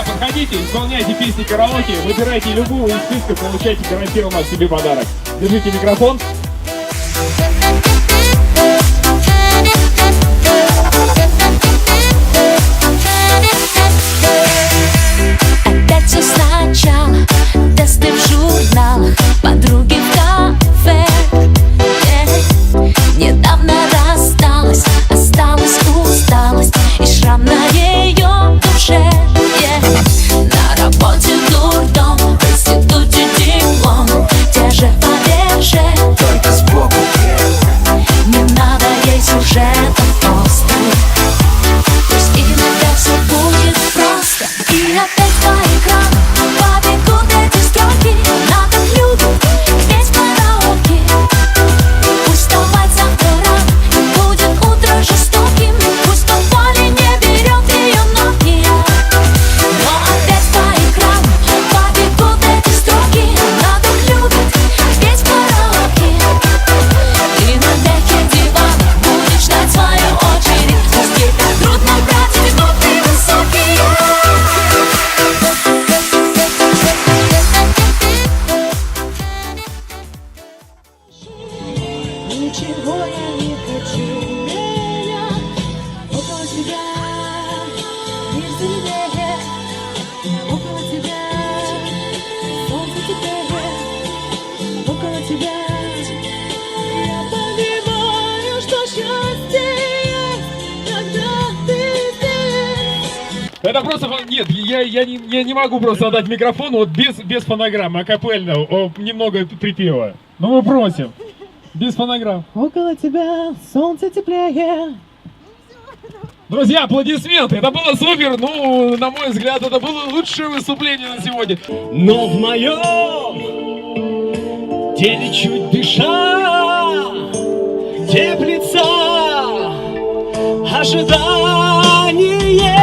Друзья, подходите, исполняйте песни караоке, выбирайте любую из списка, получайте гарантированно себе подарок. Держите микрофон. Опять все сначала, тесты в журналах, подруги в кафе. Недавно рассталась, осталась усталость и шрам на ее душе. На работе дурдом, в институте диплом, те же повеже, только сбоку. не надо ей сюжетов острых, пусть иногда все будет просто. И опять по экрану побегут эти строки, она так любит петь караоке. Пусть вставать завтра рано, и будет утро жестоким, пусть по поле не берет ее ноги. Но опять по экрану побегут эти строки, она так любит петь караоке. И на декке дивана будешь ждать свою очередь, пусть ей так трудно брать минуты высокие. Ничего я не хочу, меня около тебя, мир зеленее, около тебя, солнце теплее, около тебя. Я понимаю, что счастье есть, когда ты здесь. Это просто... Нет, я не могу просто отдать микрофон вот без фонограммы, акапельно, немного припева. Ну мы просим. Без фонограмм. Около тебя солнце теплее. Друзья, аплодисменты. Это было супер. Ну, на мой взгляд, это было лучшее выступление на сегодня. Но в моем теле чуть дыша теплится ожидание.